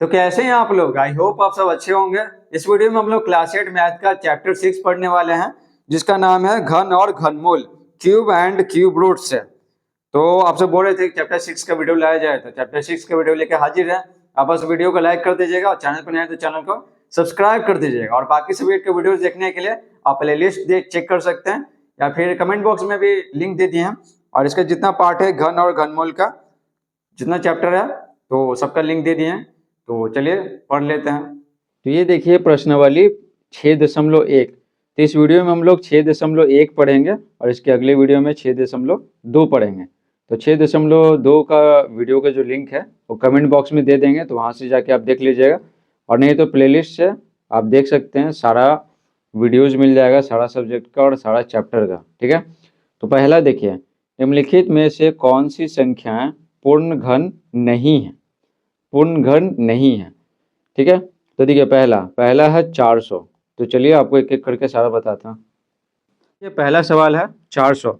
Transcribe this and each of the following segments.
तो कैसे हैं आप लोग। आई होप आप सब अच्छे होंगे। इस वीडियो में हम लोग क्लास 8 मैथ का चैप्टर 6 पढ़ने वाले हैं, जिसका नाम है घन और घनमूल, क्यूब एंड क्यूब रूट्स है। तो आपसे बोल रहे थे कि चैप्टर 6 का वीडियो लाया जाए, तो चैप्टर 6 का वीडियो लेकर हाजिर है। आप बस वीडियो को लाइक कर दीजिएगा और चैनल पर नए हैं तो चैनल को सब्सक्राइब कर दीजिएगा। और बाकी सभी के वीडियो देखने के लिए आप प्ले लिस्ट चेक कर सकते हैं, या फिर कमेंट बॉक्स में भी लिंक दे दिए हैं। और इसका जितना पार्ट है घन और घनमूल का, जितना चैप्टर है, तो सबका लिंक दे दिए हैं। तो चलिए पढ़ लेते हैं। तो ये देखिए प्रश्नावली 6.1। तो इस वीडियो में हम लोग 6.1 पढ़ेंगे और इसके अगले वीडियो में 6.2 पढ़ेंगे। तो 6.2 का वीडियो का जो लिंक है वो कमेंट बॉक्स में दे देंगे, तो वहाँ से जाके आप देख लीजिएगा। और नहीं तो प्लेलिस्ट से आप देख सकते हैं, सारा वीडियोज मिल जाएगा, सारा सब्जेक्ट का और सारा चैप्टर का। ठीक है, तो पहला देखिए, निम्नलिखित में से कौन सी संख्याएं पूर्ण घन नहीं है, पूर्ण घन नहीं है। ठीक है, तो देखिए पहला है 400। तो चलिए आपको एक एक करके सारा बताता हूँ। ये पहला सवाल है 400।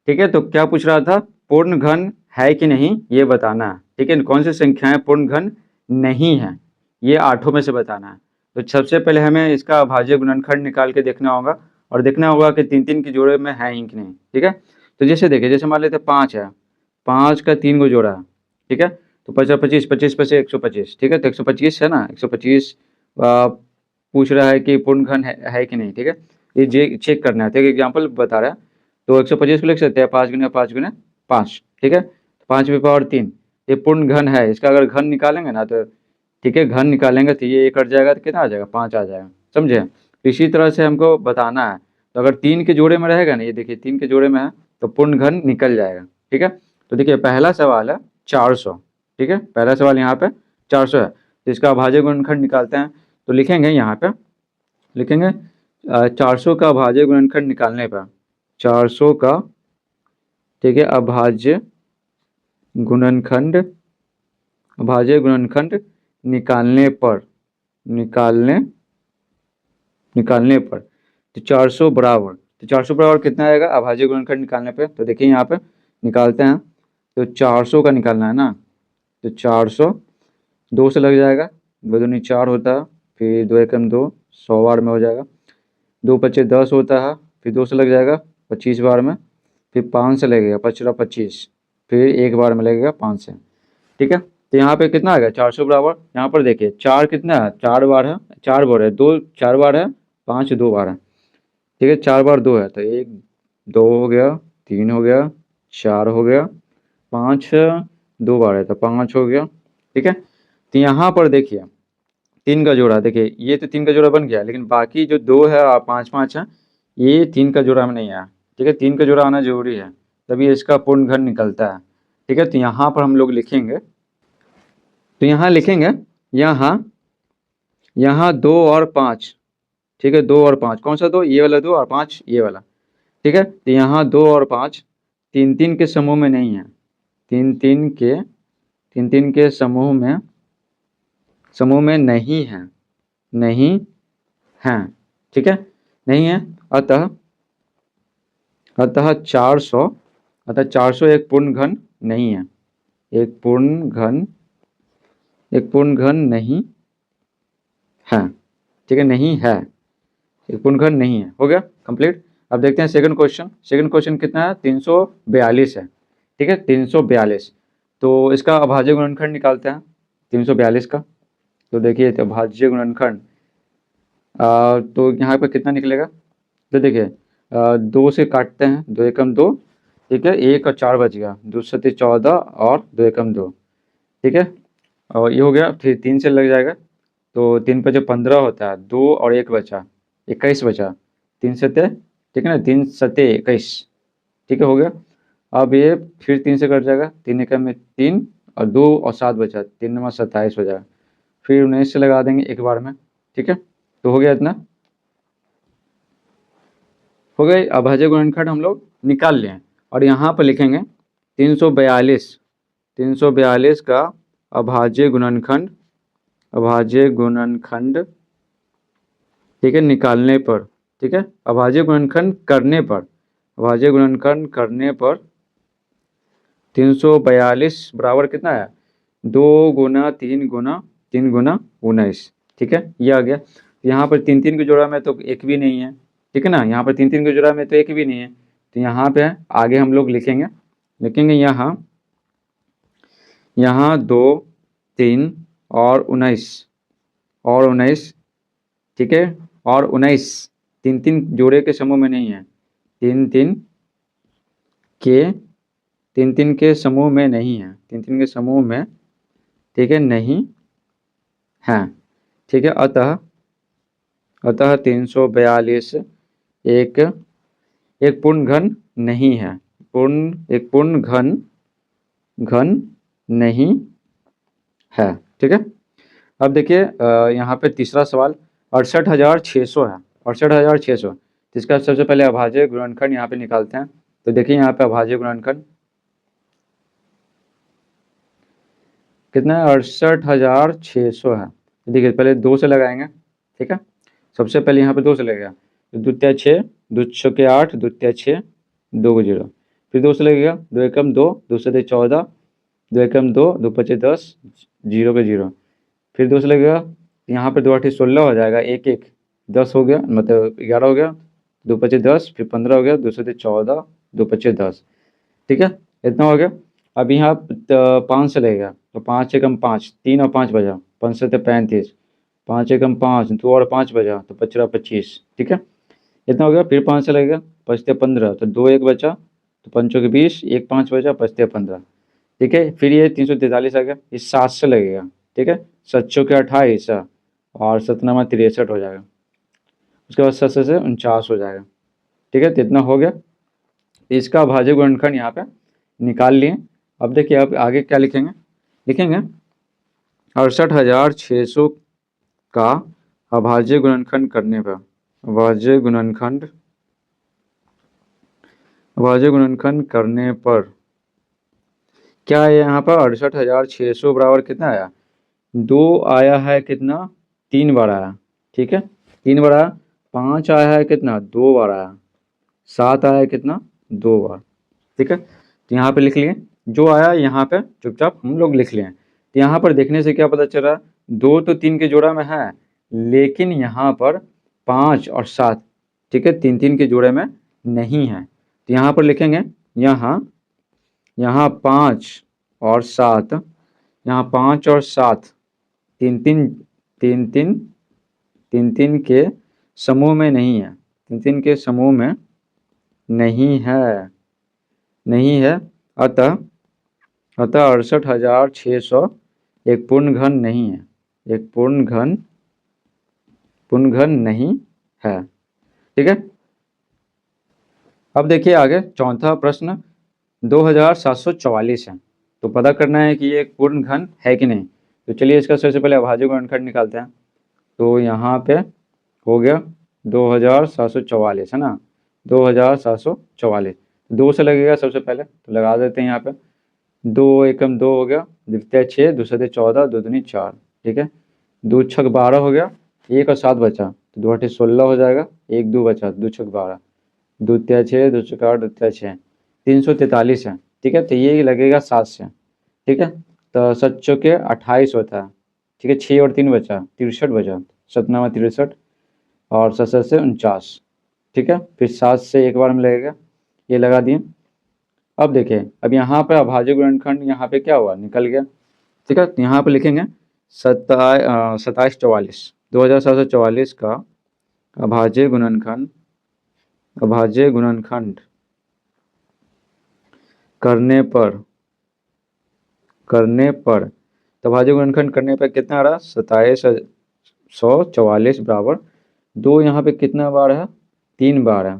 ठीक है, तो क्या पूछ रहा था, पूर्ण घन है कि नहीं ये बताना है। ठीक है, कौन सी संख्याएं पूर्ण घन नहीं है, ये आठों में से बताना है। तो सबसे पहले हमें इसका अभाज्य गुणनखंड निकाल के देखना होगा, और देखना होगा कि 3-3 के जोड़े में है ही कि नहीं। ठीक है, तो जैसे देखिए, जैसे मान लेते 5 है, 5 का 3 को जोड़ा है। ठीक है, तो 25 25 पे 125। ठीक है, तो 125 है ना, 125 पूछ रहा है कि पूर्ण घन है कि नहीं। ठीक है, ये चेक करना है। ठीक है, एग्जाम्पल बता रहा है। तो 125 को लिख सकते हैं 5 गुना 5 गुना 5। ठीक है, 5 पे पावर 3, ये पूर्ण घन है। इसका अगर घन निकालेंगे ना, तो ठीक है, घन निकालेंगे तो ये कट जाएगा, तो कितना आ जाएगा, 5 आ जाएगा। समझे। तो इसी तरह से हमको बताना है। तो अगर 3 के जोड़े में रहेगा ना, ये देखिए 3 के जोड़े में है, तो पूर्ण घन निकल जाएगा। ठीक है, तो देखिए पहला सवाल है 400। ठीक है, पहला सवाल यहाँ पे 400 है। तो इसका अभाज्य गुणनखंड निकालते हैं। तो लिखेंगे यहाँ पे, लिखेंगे 400 का अभाज्य गुणनखंड निकालने पर, 400 का, ठीक है, अभाज्य गुणनखंड, अभाज्य गुणनखंड निकालने पर, निकालने पर तो 400 बराबर, तो 400 बराबर कितना आएगा अभाज्य गुणनखंड निकालने पे। तो देखिए यहाँ पे निकालते हैं। तो 400 का निकालना है ना, तो 400 2 से लग जाएगा, 2 दूनी 4 होता है, फिर 2 एकम 2, 100 बार में हो जाएगा। 2 पच्चे 10 होता है, फिर 2 से लग जाएगा 25 बार में, फिर 5 से लगेगा 25, फिर 1 बार में लगेगा 5 से। ठीक है, तो यहाँ पे कितना आएगा 400 बराबर, यहाँ पर देखिए 4 कितना है, 4 बार है, 4 बार है, 2 4 बार है, 5 2 बार है। ठीक है, 4 बार 2 है, तो 1 2 हो गया, 3 हो गया, 4 हो गया, 5 2 बार है तो 5 हो गया। ठीक है, तो यहाँ पर देखिए 3 का जोड़ा, देखिए ये तो 3 का जोड़ा बन गया, लेकिन बाकी जो 2 है और 5 5 है, ये 3 का जोड़ा में नहीं आया। ठीक है, 3 का जोड़ा आना जरूरी है, तभी इसका पूर्ण घन निकलता है। ठीक है, तो यहाँ पर हम लोग लिखेंगे, तो यहाँ लिखेंगे, यहाँ 2 और 5। ठीक है, 2 और 5, कौन सा 2, ये वाला 2 और 5 ये वाला। ठीक है, तो यहाँ 2 और 5 3-3 के समूह में नहीं है, 3-3 के समूह में नहीं है, नहीं है। ठीक है, नहीं है। अतः 400 एक पूर्ण घन नहीं है, एक पूर्ण घन नहीं है। ठीक है, नहीं है, एक पूर्ण घन नहीं है। हो गया कंप्लीट। अब देखते हैं सेकंड क्वेश्चन। सेकंड क्वेश्चन कितना है, 342 है। ठीक है, 342। तो इसका अभाज्य गुणनखंड निकालते हैं 342 का। तो देखिए, तो अभाज्य गुणनखंड तो यहाँ पे कितना निकलेगा, तो देखिए 2 से काटते हैं, 2 एकम 2। ठीक है, 1 और 4 बच गया, 2 सत्ते 14 और 2 एकम 2। ठीक है, और ये हो गया, फिर 3 से लग जाएगा, तो 3 पे जो 15 होता है, 2 और 1 बचा, 21 बचा, 3 सत्ते, ठीक है ना, 3 सत्ते 21। ठीक है, हो गया। अब ये फिर 3 से कट जाएगा, 3 एकम में 3 और 2 और 7 बचा, 3 नंबर 27 हो जाएगा, फिर 19 से लगा देंगे एक बार में। ठीक है, तो हो गया इतना, हो गए। अभाज्य गुणनखंड हम लोग निकाल लें, और यहाँ पर लिखेंगे 342 का अभाज्य गुणनखंड, ठीक है, निकालने पर, ठीक है, अभाज्य गुणनखंड करने पर, 342 बराबर कितना है, 2 गुना 3 गुना 3 गुना 19, ठीक है, ये आ गया। यहाँ पर 3 3 की जोड़ा में तो एक भी नहीं है, ठीक है ना, यहाँ पर 3 3 की जोड़ा में तो एक भी नहीं है, तो यहाँ पे आगे हम लोग लिखेंगे यहाँ 2 3 और 19, ठीक है, और 19 3 3 जोड़े के समूह में नहीं है, 3 3 के 3 3 के समूह में नहीं है, 3 3 के समूह में, ठीक है, नहीं है, ठीक है। अतः 342 एक पूर्ण घन नहीं है, एक पूर्ण घन नहीं है, ठीक है। अब देखिए यहाँ पे तीसरा सवाल 68,600 है, 68,600, तो इसका सबसे पहले अभाज्य गुणनखंड यहाँ पे निकालते हैं। तो देखिए यहाँ पे अभाज्य गुणनखंड कितना है, 68,600 है। देखिए पहले 2 से लगाएंगे, ठीक है, सबसे पहले यहाँ पे 2 से लगेगा, तो द्वितीय 6, द्वितीय 8, द्वितीय 6, 2 को 0, फिर 2 से लगेगा, 2 एकम 2, 2 से 14, 2 एकम 2, 2 पचे 10, 0 का 0, फिर 2 से लगेगा, यहाँ पे 2 8 16 हो जाएगा, 1 1 10 हो गया, मतलब 11 हो गया, 2 पचे 10, फिर 15 हो गया, 2 से 14, 2 पचे 10, ठीक है, इतना हो गया। अब यहाँ 5 से लगेगा, तो 5 एकम 5, 3 और 5 बजा, 5 से 35, 5 एकम 5, 2 और 5 बजा, तो 5 25, ठीक है, इतना हो गया। फिर 5 से लगेगा, 5 15, तो 2 1 बचा, तो 5 के 20, 1 5 बचा, 5 15, ठीक है। फिर ये 343 आ गया, इस 7 से लगेगा, ठीक है, 7 के 28 और 7 63 हो जाएगा, उसके बाद 7 से 49 हो जाएगा, ठीक है, तो इतना हो गया। इसका अभाज्य गुणनखंड यहाँ पे निकाल लिए। अब देखिए अब आगे क्या लिखेंगे 68,600 का अभाज्य गुणनखंड करने पर, अभाज्य गुणनखंड करने पर क्या है यहाँ पर, 68,600 बराबर कितना आया, 2 आया है, कितना 3 बार आया, ठीक है, 3 बार आया, 5 आया है, कितना 2 बार आया, 7 आया है, कितना 2 बार, ठीक है। तो यहाँ पे लिख लिए, जो आया यहाँ पे चुपचाप हम लोग लिख लिए। तो यहाँ पर देखने से क्या पता चल रहा है, 2 तो 3 के जोड़ा में है, लेकिन यहाँ पर 5 और 7, ठीक है, 3 3 के जोड़े में नहीं है। तो यहाँ पर लिखेंगे यहाँ 5 और 7, यहाँ 5 और 7 3 3 के समूह में नहीं है, 3 3 के समूह में नहीं है, अतः 68,600 एक पूर्ण घन नहीं है, एक पूर्ण घन नहीं है, ठीक है। अब देखिए आगे चौथा प्रश्न 2,744 है, तो पता करना है कि ये एक पूर्ण घन है कि नहीं। तो चलिए इसका सबसे पहले अभाज्य गुणनखंड निकालते हैं। तो यहाँ पे हो गया 2,744 है ना, 2,744, 2 से लगेगा सबसे पहले, तो लगा देते हैं यहाँ पे, 2 एकम 2 हो गया, द्वितीय 6, दूसरे 14, 2 दूनी 4, ठीक है, 2 छक 12 हो गया, 1 और 7 बचा, तो 2 8 16 हो जाएगा, 1 2 बचा, 2 छक 12, द्वितीय 6, 2 छक 8, द्वितीय 6, 343 है, ठीक है, तो ये लगेगा 7 से, ठीक है, तो 7 चौके 28 होता है, ठीक है, 6 और 3 बचा, 63 बचा, 7 9 63 और 7 से 49, ठीक है, फिर 7 से एक बार में लगेगा, ये लगा दिए। अब देखिए अब यहाँ पर अभाज्य गुणनखंड यहाँ पे क्या हुआ, निकल गया, ठीक है, तो यहाँ पे लिखेंगे 2744, 2,744 का अभाज्य गुणनखंड करने पर तो अभाज्य गुणनखंड करने पर कितना आ रहा, 2744 बराबर 2, यहाँ पे कितना बार है, 3 बार है,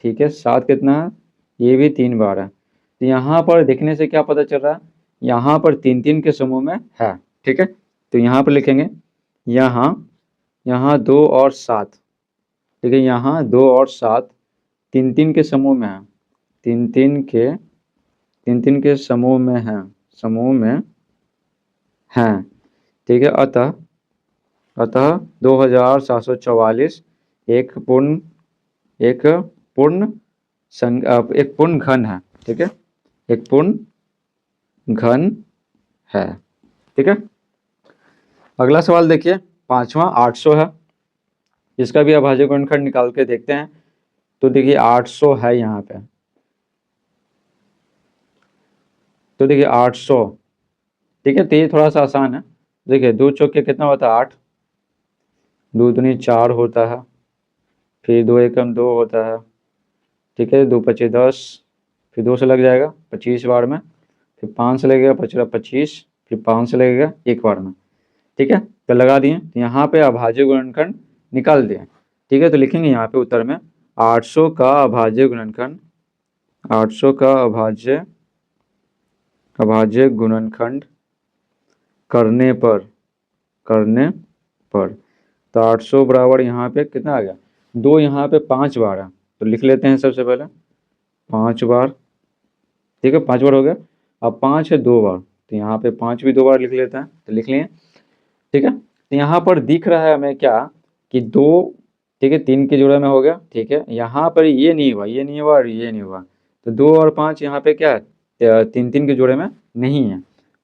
ठीक है, 7 कितना है, ये भी 3 बार है। तो यहाँ पर देखने से क्या पता चल रहा है, यहाँ पर 3 3 के समूह में है, ठीक है, तो यहाँ पर लिखेंगे यहाँ 2 और 7, ठीक है, यहाँ 2 और 7 3 3 के समूह में है, 3 3 के समूह में है, ठीक है, अतः 2,744 एक पूर्ण घन है, ठीक है, एक पूर्ण घन है, ठीक है। अगला सवाल देखिए, पांचवा 800 है, इसका भी अभाज्य गुणनखंड निकाल के देखते हैं। तो देखिए 800 है यहाँ पे, तो देखिए 800, ठीक है। तो ये थोड़ा सा आसान है। देखिए 2 चौके कितना होता है 8, 2 दूनी 4 होता है, फिर 2 एकम 2 होता है, ठीक है। 2 पचे 10, फिर 2 से लग जाएगा 25 बार में, फिर 5 से लगेगा 25, फिर 5 से लगेगा 1 बार में, ठीक है। तो लगा दिए, तो यहाँ पे अभाज्य गुणनखंड निकाल दिए, ठीक है। तो लिखेंगे यहाँ पे उत्तर में 800 का अभाज्य गुणनखंड, 800 का अभाज्य गुणनखंड करने पर तो 800 बराबर यहाँ पे कितना आ गया, 2 यहाँ पे 5 बार है, तो लिख लेते हैं सबसे पहले 5 बार, ठीक है। 5 बार हो गया। अब 5 है 2 बार, तो यहाँ पे 5 भी 2 बार लिख लेते हैं, तो लिख लिए, ठीक है। तो यहाँ पर दिख रहा है हमें क्या कि 2, ठीक है, 3 के जोड़े में हो गया, ठीक है। यहाँ पर ये नहीं हुआ, ये नहीं हुआ और ये नहीं हुआ, तो 2 और 5 यहाँ पे क्या है, 3 के जोड़े में नहीं है।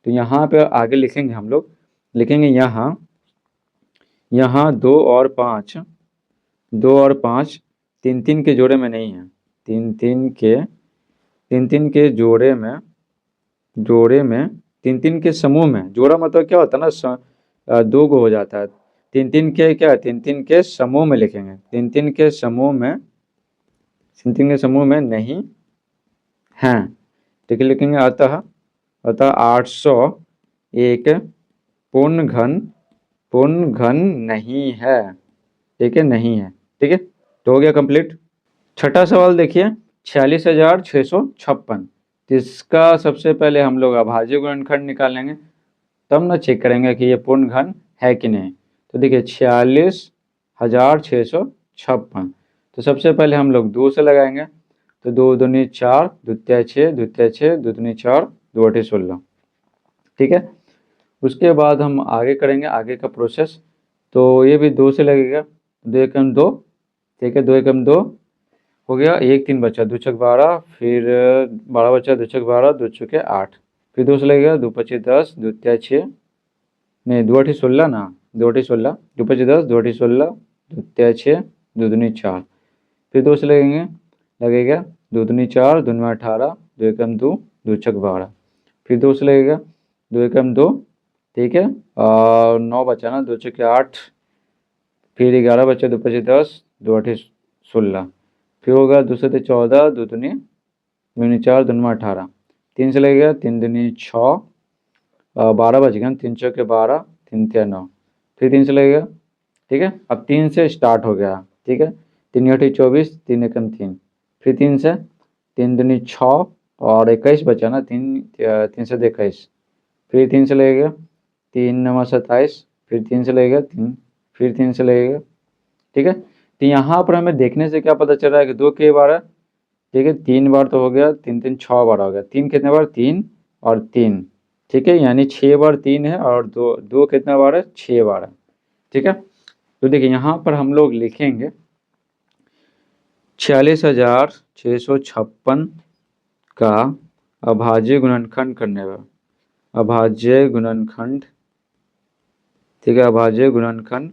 तो यहाँ पे आगे लिखेंगे हम लोग, लिखेंगे यहाँ 2 और 5 3 के जोड़े में नहीं है, 3 के जोड़े में 3 के समूह में, जोड़ा मतलब क्या होता है ना, 2 को हो जाता है, 3 के क्या, 3 के समूह में लिखेंगे, 3 के समूह में, 3 के समूह में नहीं है, ठीक है। लिखेंगे अतः 800 एक पूर्ण घन नहीं है, ठीक है, नहीं है, ठीक है। तो हो गया कंप्लीट। छठा सवाल देखिए, 46,656, तो इसका सबसे पहले हम लोग अभाज्य गुणनखंड निकालेंगे, तब ना चेक करेंगे कि ये पूर्ण घन है कि नहीं। तो देखिए 46,656, तो सबसे पहले हम लोग 2 से लगाएंगे, तो 2 दूनी 4, द्वितीय 6, द्वितीय 6, 2 दूनी 4, 2 अठी 16, ठीक है। उसके बाद हम आगे करेंगे आगे का प्रोसेस, तो ये भी 2 से लगेगा, 2 एकम 2, ठीक है, 2 एकम 2 हो गया, 1 3 बचा, 2 छक 12, फिर 12 बचा, 2 छक 12, 2 चौके 8, फिर 2 से लगेगा, 2 पचे 10, द्वितीय 6, नहीं 2 अठी 16 ना, 2 अठी 16, 2 पचे 10, 2 अठी 16, द्वितीय 6, 2 दूनी 4, फिर 2 से लगेगा 2 दूनी 4, 2 में 18, 2 एकम 2, 2 छक 12, फिर 2 से लगेगा 2 एकम 2, ठीक है, और 9 बचा ना, 2 चौके 8, फिर 11 बचा, 2 पचे 10, 2 अठी 16, फिर होगा 2 से 14, 2 दूनी 4, 2 में 18, 3 से लगेगा 3 दूनी 6, 12 बच गया, 3 चौके 12, 3 तिया 9, फिर 3 से लगेगा, ठीक है। अब 3 से स्टार्ट हो गया, ठीक है, 3 अठी 24, 3 एकम 3, फिर 3 से 3 दूनी 6 और 21 बचा ना, 3 से 21, फिर 3 से लगेगा 3 नवा 27, फिर 3 से लगेगा 3, फिर 3 से लगेगा, ठीक है। तो यहाँ पर हमें देखने से क्या पता चल रहा है कि 2 कई बार है, ठीक है, 3 बार तो हो गया, 3 3 6 बार हो गया, 3 कितने बार, 3 और 3, ठीक है, यानी 6 बार 3 है, और 2 2 कितना बार है, 6 बार है, ठीक है। तो देखिए यहाँ पर हम लोग लिखेंगे 46,656 का अभाज्य गुणनखंड करने पर, अभाज्य गुणनखंड, ठीक है, अभाज्य गुणनखंड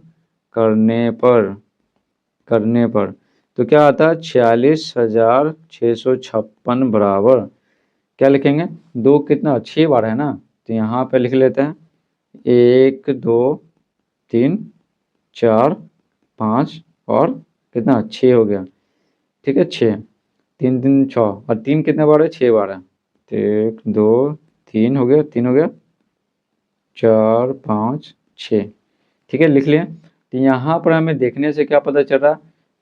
करने पर तो क्या आता है, 46,656 बराबर क्या लिखेंगे, 2 कितना 6 बार है ना, तो यहाँ पे लिख लेते हैं 1 2 3 4 5 और कितना 6 हो गया, ठीक है, 6, 3 3 6, और 3 कितने बार है, 6 बार है, तो 1 2 3 हो गया, 3 हो गया, 4 5 6, ठीक है, लिख लिए। तो यहाँ पर हमें देखने से क्या पता चल रहा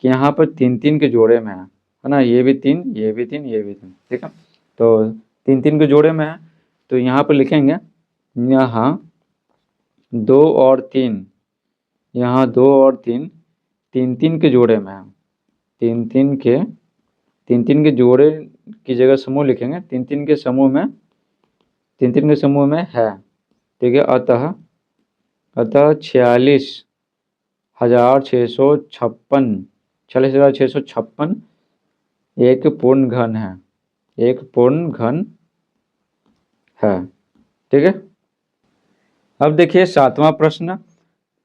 कि यहाँ पर 3 के जोड़े में है ना, ये भी 3, ये भी 3, ये भी 3, ठीक है। तो 3 के जोड़े में है, तो यहाँ पर लिखेंगे यहाँ 2 और 3, यहाँ 2 और 3 3 के जोड़े में है, 3 के जोड़े की जगह समूह लिखेंगे, 3 के समूह में है, ठीक है। अतः 46,656 एक पूर्ण घन है, एक पूर्ण घन है, ठीक है। अब देखिए 7वां प्रश्न,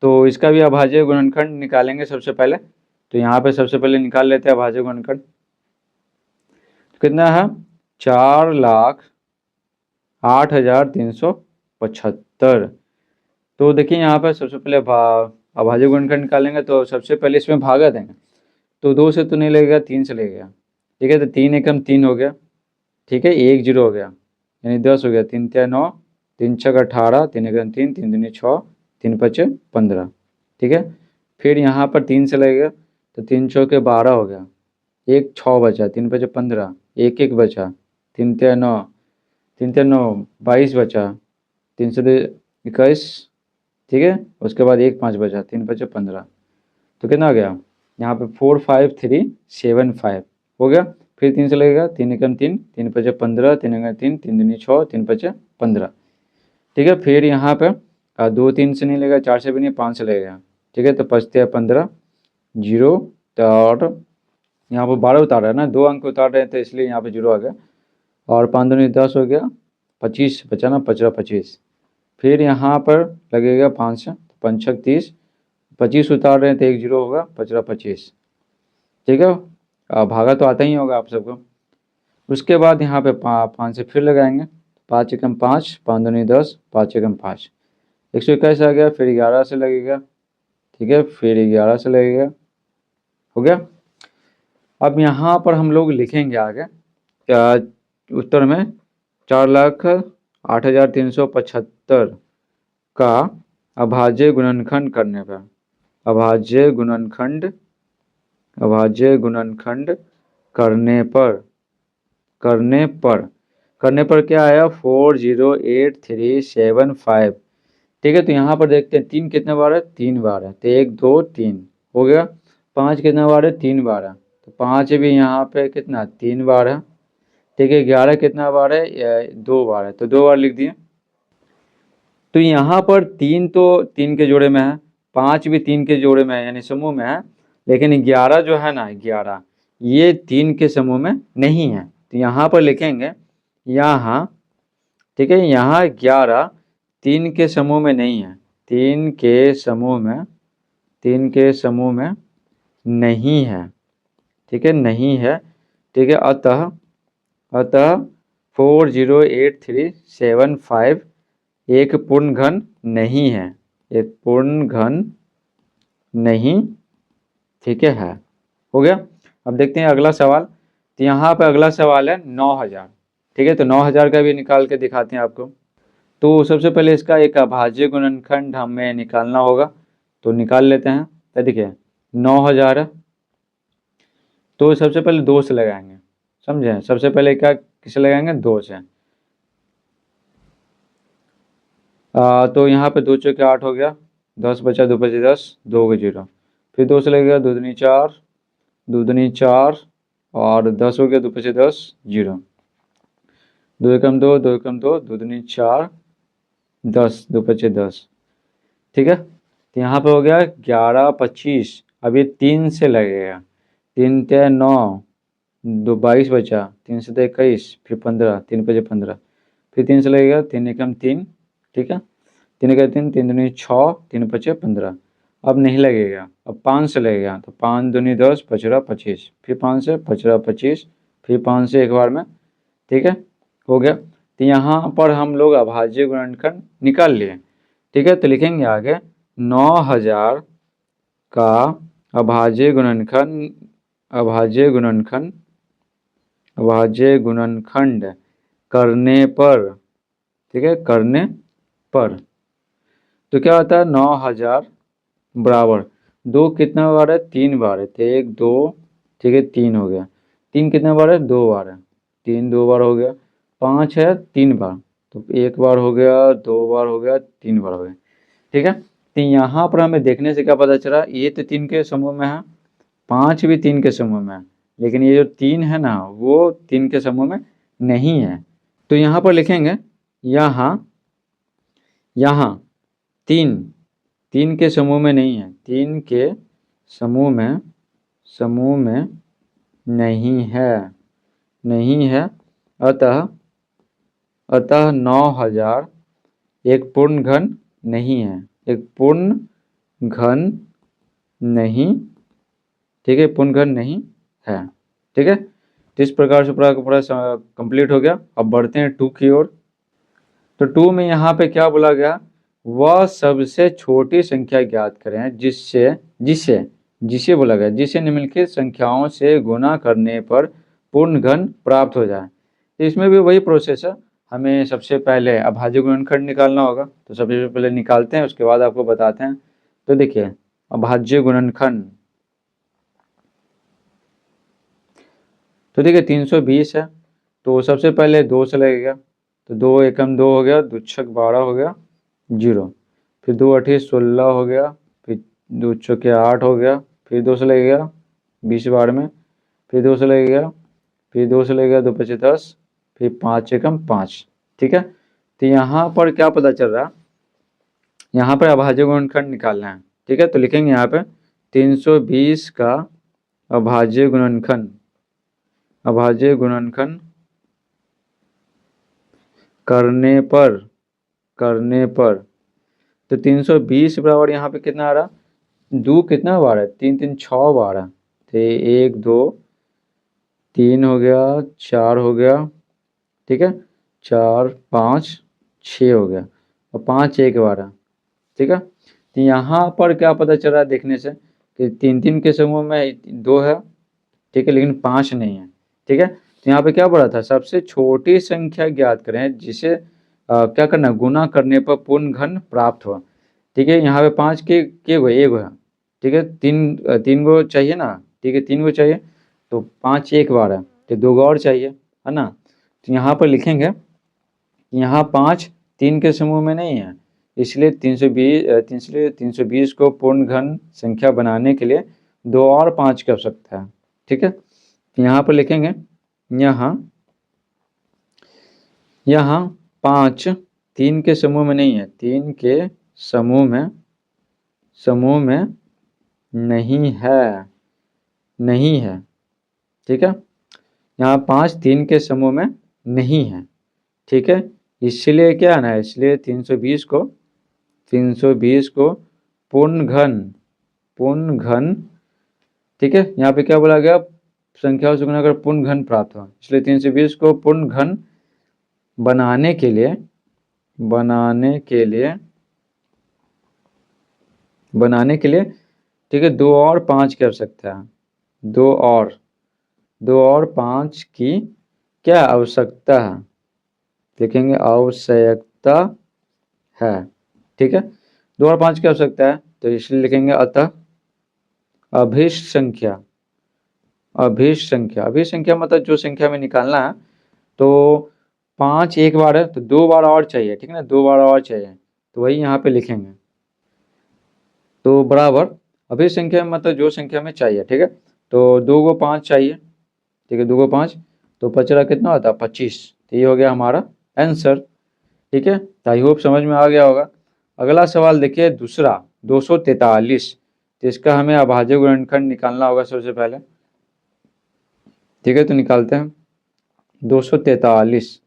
तो इसका भी अभाज्य गुणनखंड निकालेंगे सबसे पहले। तो यहाँ पे सबसे पहले निकाल लेते हैं अभाज्य गुणनखंड। कितना है? 4,08,375। तो देखिए यहाँ पर सबसे पहले अभाज्य गुणनखंड निकालेंगे, तो सबसे पहले इसमें भागा देंगे। तो 2 से तो नहीं लगेगा, 3 से लगेगा। ठीक है, तो 3 एकम 3 हो गया। ठीक है, 1 0 हो गया, यानी 10 हो गया। 3 3 9, 3 6 18, 3 एकम 3, 3 दूनी 6, 3 5 15। ठीक है, फिर यहाँ पर 3 से लगेगा, तो 3 चौके 12 हो गया। 1 6 बचा, 3 5 15, 1 1 बचा, 3 3 9, 3 3 9 22 बचा, 3 से 21। ठीक है, उसके बाद 1 5 बचा, 3 5 15। तो कितना हो गया यहाँ पे? 4 5 3 7 5 हो गया। फिर 3 से लगेगा, 3 एकम 3, 3 5 15, 3 एकम 3, 3 दूनी 6, 3 5 15। ठीक है, फिर यहाँ पे 2 3 से नहीं लगेगा, 4 से भी नहीं, 5 से लगेगा। ठीक है, तो 5 3 15 0। और यहाँ पर 12 उतार रहा है ना, 2 अंक उतार रहे हैं, तो इसलिए यहाँ पे 0 आ गया। और 5 दूनी 10 हो गया, 25 बचा ना, 25। फिर यहाँ पर लगेगा 5, 5 6 30, 25 उतार रहे हैं तो 1 0 होगा, 25। ठीक है, भागा तो आता ही होगा आप सबको। उसके बाद यहाँ पे 5 से फिर लगाएंगे। 5 एकम 5, 5 दूनी 10, 5 एकम 5, 121 आ गया। फिर 11 से लगेगा। ठीक है, फिर 11 से लगेगा, हो गया। अब यहाँ पर हम लोग लिखेंगे आगे उत्तर में 4,08,375 का अभाज्य गुणनखंड करने पर, अभाज्य गुणनखंड करने पर क्या आया? 4,08,375। ठीक है, तो यहाँ पर देखते हैं 3 कितने बार है? 3 बार है, तो 1 2 3 हो गया। 5 कितने बार है? 3 बार है, तो 5 भी यहाँ पे कितना? 3 बार है। ठीक है, 11 कितना बार है? 2 बार है, तो 2 बार लिख दिए। तो यहाँ पर 3 तो 3 के जोड़े में है, 5 भी 3 के जोड़े में है, यानी समूह में है। लेकिन 11 जो है ना, 11 ये 3 के समूह में नहीं है। तो यहाँ पर लिखेंगे यहाँ। ठीक है, यहाँ 11 3 के समूह में नहीं है, 3 के समूह में नहीं है। ठीक है, नहीं है। ठीक है, अतः 4,08,375 एक पूर्ण घन नहीं है, एक पूर्ण घन नहीं। ठीक है, हो गया। अब देखते हैं अगला सवाल। तो यहाँ पे अगला सवाल है 9,000। ठीक है, तो 9,000 का भी निकाल के दिखाते हैं आपको। तो सबसे पहले इसका एक अभाज्य गुणनखंड हमें निकालना होगा, तो निकाल लेते हैं। तो देखिए 9,000 है, तो सबसे पहले 2 से लगाएंगे, समझे? सबसे पहले क्या किसे लगाएंगे? 2 से। तो यहाँ पे 2 चौके 8 हो गया, 10 बचा, 2 बचे 10, 2 को 0। फिर 2 से लगेगा, 2 दूनी 4, 2 दूनी 4, और 10 हो गया, 2 बचे 10, 0। 2 एकम 2, 2 एकम 2, 2 दूनी 4, 10, 2 बचे 10। ठीक है, तो यहाँ पे हो गया 11 25। अब ये 3 से लगेगा, 3 3 9, 2 22 बचा, 3 से 21, फिर 15, 3 बजे 15। फिर 3 से लगेगा, 3 एकम 3। ठीक है, 3 एकम 3, 3 दूनी 6, 3 पचे 15। अब नहीं लगेगा, अब 5 से लगेगा, तो 5 दूनी 10, 15 25। फिर 5 से 15 25, फिर 5 से एक बार में। ठीक है, हो गया। तो यहाँ पर हम लोग अभाज्य गुणनखंड निकाल लिए। ठीक है, तो लिखेंगे आगे 9,000 का अभाज्य गुणनखंड करने पर। ठीक है, करने पर तो क्या होता है? 9,000 बराबर 2 कितना बार है? 3 बार है, तो 1 2। ठीक है, 3 हो गया। 3 कितना बार है? 2 बार है, 3 2 बार हो गया। 5 है 3 बार, तो 1 बार हो गया, 2 बार हो गया, 3 बार हो गया। ठीक है, तो यहाँ पर हमें देखने से क्या पता चला? ये तो 3 के समूह में है, 5 भी 3 के समूह में है, लेकिन ये जो 3 है ना, वो 3 के समूह में नहीं है। तो यहाँ पर लिखेंगे यहाँ 3 के समूह में नहीं है, 3 के समूह में नहीं है। अतः 9,000 एक पूर्ण घन नहीं है, एक पूर्ण घन नहीं, ठीक है, पूर्ण घन नहीं है, ठीक है। तो इस प्रकार से पूरा का पूरा कंप्लीट हो गया। अब बढ़ते हैं 2 की ओर। तो 2 में यहाँ पे क्या बोला गया, वह सबसे छोटी संख्या ज्ञात करें जिससे जिसे जिसे बोला गया जिसे निम्नलिखित संख्याओं से गुणा करने पर पूर्ण घन प्राप्त हो जाए। तो इसमें भी वही प्रोसेस है, हमें सबसे पहले अभाज्य गुणनखंड निकालना होगा। तो सबसे पहले निकालते हैं, उसके बाद आपको बताते हैं। तो देखिए अभाज्य गुणनखंड, तो देखिए 320 है, तो सबसे पहले 2 से लगेगा। तो 2 एकम 2 हो गया, 2 छक 12 हो गया, 0। फिर 2 अठी 16 हो गया, फिर 2 चौके 8 हो गया, फिर 2 से लगेगा 20 बार में, फिर 2 से लगेगा, फिर 2 से लगेगा 2 पचे 10, फिर 5 एकम 5, ठीक है। तो यहाँ पर क्या पता चल रहा, यहाँ पर अभाज्य गुणनखंड निकालना है, ठीक है। तो लिखेंगे यहाँ पे 320 का अभाज्य गुणनखंड, अभाज्य गुणनखंड करने पर तो 320 बराबर यहाँ पे कितना आ रहा, 2 कितना बार है, 3 3 6 बार है। तो 1 2 3 हो गया, 4 हो गया, ठीक है, 4 5 6 हो गया, और 5 एक बार है, ठीक है। तो यहाँ पर क्या पता चल रहा है देखने से कि 3 3 के समूह में 2 है, ठीक है, लेकिन 5 नहीं है, ठीक है। तो यहाँ पे क्या पड़ा था, सबसे छोटी संख्या ज्ञात करें जिसे क्या करना, गुना करने पर पूर्ण घन प्राप्त हुआ, ठीक है। यहाँ पे 5 के गो एक है, ठीक है, 3 गो चाहिए ना, ठीक है, 3 गो चाहिए, तो 5 एक बार है, तो 2 गो और चाहिए, है ना। तो यहाँ पर लिखेंगे, यहाँ 5 3 के समूह में नहीं है, इसलिए 320 को पूर्ण घन संख्या बनाने के लिए 2 और 5 की आवश्यकता है, ठीक है। यहाँ पर लिखेंगे, यहाँ 5 3 के समूह में नहीं है, 3 के समूह में नहीं है, ठीक है। यहाँ 5 3 के समूह में नहीं है, ठीक है। इसलिए क्या है ना, इसलिए 320 को पूर्ण घन, ठीक है। यहाँ पे क्या बोला गया, संख्याओं से गुणा कर पूर्ण घन प्राप्त हुआ, इसलिए 320 को पूर्ण घन बनाने के लिए ठीक है 2 और 5 की आवश्यकता है, 2 और 5 की क्या आवश्यकता है, देखेंगे आवश्यकता है, ठीक है। 2 और 5 की आवश्यकता है, तो इसलिए लिखेंगे अतः अभीष्ट संख्या मतलब जो संख्या में निकालना है, तो 5 एक बार है, तो 2 बार और चाहिए, ठीक है ना, 2 बार और चाहिए, तो वही यहाँ पे लिखेंगे। तो बराबर अभीष्ट संख्या मतलब जो संख्या में चाहिए, ठीक है। तो 2 को 5 चाहिए, ठीक है, 2 को 5, तो बचरा कितना होता है 25। तो ये हो गया हमारा आंसर, ठीक है। आई होप समझ में आ गया होगा। अगला सवाल देखिए दूसरा 243, तो इसका हमें अभाज्य गुणनखंड निकालना होगा सबसे पहले, ठीक है। तो निकालते हैं 243,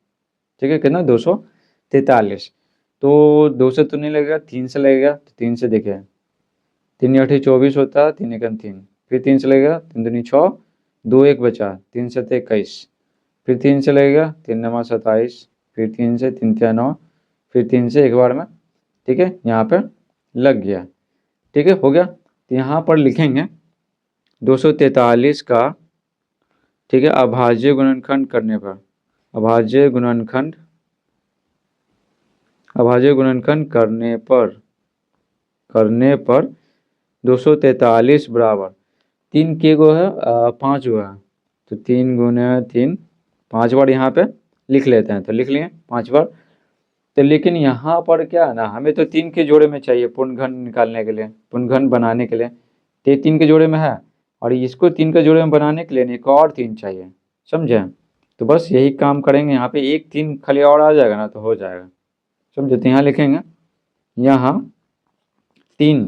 ठीक है, कितना 243, तो 2 से तो नहीं लगेगा, 3 से लगेगा, तो 3 से देखिए 3 8 24 होता है, 3 एकम 3, फिर 3 से लगेगा, 3 दूनी 6, 2 एक बचा, 3 7 21, फिर 3 से लगेगा, 3 नमा 27, फिर 3 से 3 3 9, फिर 3 से एक बार में, ठीक है, यहाँ पर लग गया, ठीक है, हो गया। तो यहाँ पर लिखेंगे 243 का, ठीक है, अभाज्य गुणनखंड करने पर, अभाज्य गुणनखंड करने पर 243 बराबर 3 के गो है 5 गो है, तो 3 गुने 3 5 बार यहाँ पे लिख लेते हैं, तो लिख लिए 5 बार। तो लेकिन यहाँ पर क्या है ना, हमें तो 3 के जोड़े में चाहिए पूर्ण घन निकालने के लिए, पूर्ण घन बनाने के लिए, तो ये 3 के जोड़े में है, और इसको 3 के जोड़े में बनाने के लिए एक और 3 चाहिए, समझे। तो बस यही काम करेंगे, यहाँ पे एक 3 खाली और आ जाएगा ना, तो हो जाएगा, समझे। तो यहाँ लिखेंगे, यहाँ 3,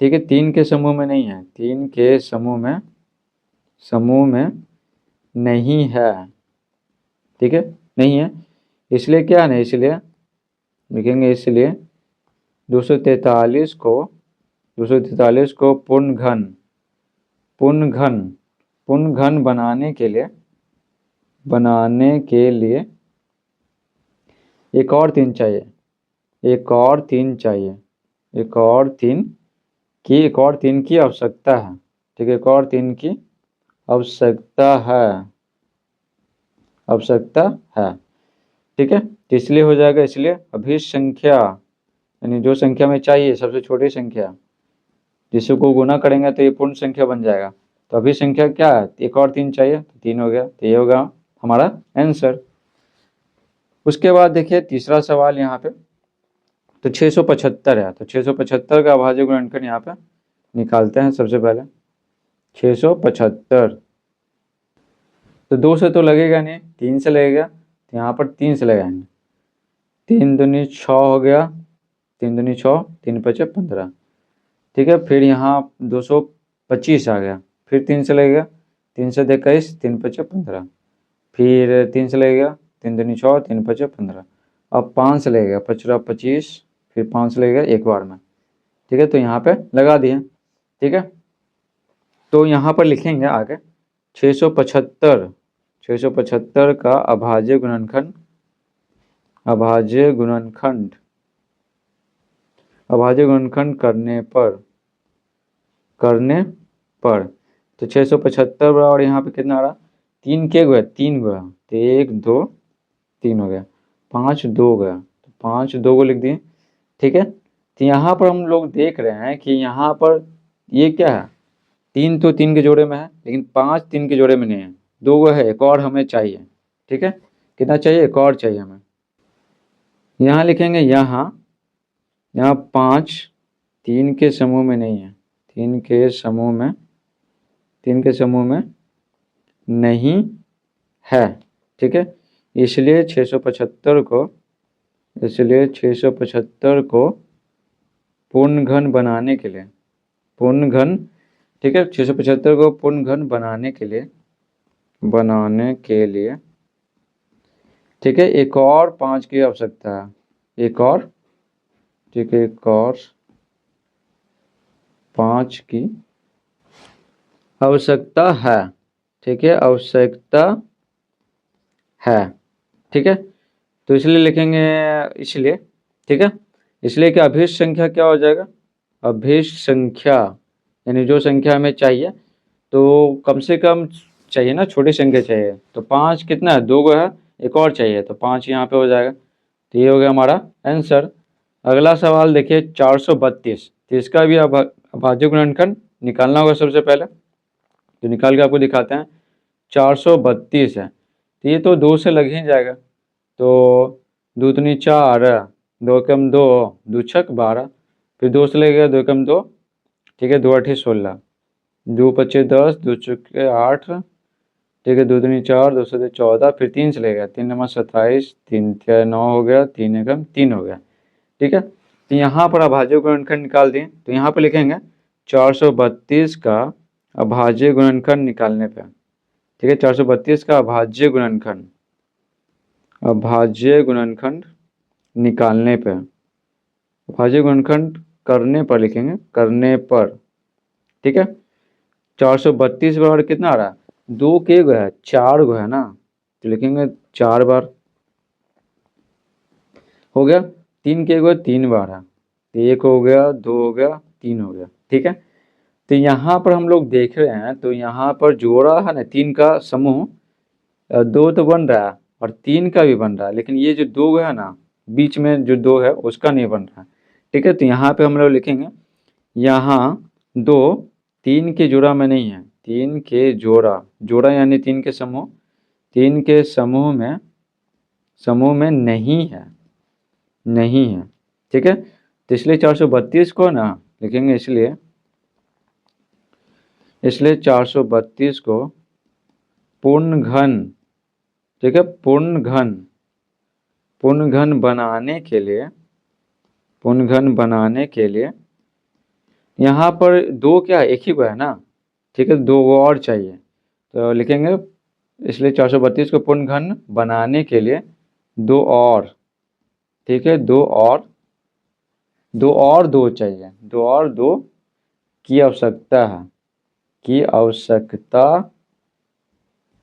ठीक है, 3 के समूह में नहीं है, 3 के समूह में नहीं है, ठीक है, नहीं है, इसलिए क्या है ना, इसलिए लिखेंगे, इसलिए 243 को 243 को पूर्ण घन बनाने के लिए एक और तीन चाहिए, एक और तीन की आवश्यकता है। ठीक है, एक और तीन की आवश्यकता है। ठीक है, तो इसलिए हो जाएगा, इसलिए अभिष्ट संख्या यानी जो संख्या में चाहिए सबसे छोटी संख्या जिसको गुना करेंगे तो ये पूर्ण संख्या बन जाएगा। तो अभिष्ट संख्या क्या है, एक और तीन चाहिए, तो 3 हो गया, तो ये होगा हमारा आंसर। उसके बाद देखिए तीसरा सवाल यहाँ पे, तो 675 है, तो 675 का अभाज्य गुणनखंड यहाँ पे निकालते हैं। सबसे पहले 675, तो 2 से तो लगेगा नहीं, 3 से लगेगा, तो यहाँ पर 3 से लगाएंगे। 3 दूनी 6 हो गया, 3 दूनी 6, 3 पचे 15। ठीक है, फिर यहाँ 225 आ गया, फिर 3 से लगेगा, 3 से 21, 3 पचे 15, फिर 3 से लगेगा, 3 दूनी 6, 3 पचे 15। अब 5 से लगेगा, 5 25, फिर 5 से लगेगा एक बार में। ठीक है, तो यहाँ पे लगा दिए। ठीक है, तो यहाँ पर लिखेंगे आगे 675 का अभाज्य गुणनखंड करने पर तो 675 बराबर यहाँ पे कितना आ रहा, 3 के गया, 3 गया, तो 1 2 3 हो गया, 5 2 गया, तो 5 2 को लिख दिए। ठीक है, तो यहाँ पर हम लोग देख रहे हैं कि यहाँ पर ये क्या है, 3 तो 3 के जोड़े में है, लेकिन 5 3 के जोड़े में नहीं है, 2 गो है, एक और हमें चाहिए। ठीक है, कितना चाहिए, एक और चाहिए हमें। यहाँ लिखेंगे, यहाँ 5 3 के समूह में नहीं है, 3 के समूह में नहीं है। ठीक है, इसलिए 675 को पूर्ण घन बनाने के लिए, ठीक है, 675 को पूर्ण घन बनाने के लिए ठीक है, एक और 5 की आवश्यकता है, एक और, ठीक है, एक और 5 की आवश्यकता है। ठीक है, आवश्यकता है। ठीक है, तो इसलिए लिखेंगे, इसलिए, ठीक है, इसलिए कि अभिष्ट संख्या क्या हो जाएगा, अभिष्ट संख्या यानी जो संख्या हमें चाहिए, तो कम से कम चाहिए ना, छोटी संख्या चाहिए, तो 5 कितना है, 2 गो है, एक और चाहिए, तो 5 यहाँ पे हो जाएगा। तो ये हो गया हमारा आंसर। अगला सवाल देखिए 432, तो इसका भी अभाज्य गुणनखंड निकालना होगा सबसे पहले, तो निकाल के आपको दिखाते हैं। 432 है, तो ये तो 2 से लग ही जाएगा, तो 2 दूनी 4, 2 कम 2, 2 छक 12, फिर 2 से लगेगा, 2 कम 2, ठीक है, 2 8 16, 2 पच्चे 10, 2 चुके 8, ठीक है, 2 दूनी 4, 2 से 14, फिर 3 से लगेगा, 3 नंबर 27, 3 9 हो गया, 3 एकम 3 हो गया। ठीक है, तो यहाँ पर अभाज्य गुणनखंड निकाल दें, तो यहाँ पर लिखेंगे 432 का अभाज्य गुणनखंड निकालने पे, ठीक है, 432 का अभाज्य गुणनखंड निकालने पे, अभाज्य गुणनखंड करने पर लिखेंगे, करने पर। ठीक है, 432 बार कितना आ रहा है, 2 के गो है, 4 गो है ना, तो लिखेंगे 4 बार हो गया, 3 के गो 3 बार है, तो 1 हो गया, 2 हो गया, 3 हो गया। ठीक है, तो यहाँ पर हम लोग देख रहे हैं, तो यहाँ पर जोड़ा है ना, 3 का समूह, 2 तो बन रहा है और 3 का भी बन रहा है, लेकिन ये जो 2 है ना, बीच में जो 2 है उसका नहीं बन रहा है। ठीक है, तो यहाँ पे हम लोग लिखेंगे, यहाँ 2 3 के जोड़ा में नहीं है, 3 के जोड़ा यानी 3 के समूह, 3 के समूह में नहीं है, ठीक है, तो इसलिए 432 को ना लिखेंगे, इसलिए 432 को पूर्ण घन, ठीक है, पूर्ण घन बनाने के लिए यहाँ पर 2 क्या है, एक ही को है ना, ठीक है, 2 और चाहिए, तो लिखेंगे, इसलिए 432 को पूर्ण घन बनाने के लिए 2 और, ठीक है, 2 और दो चाहिए, दो और दो की आवश्यकता है, की आवश्यकता,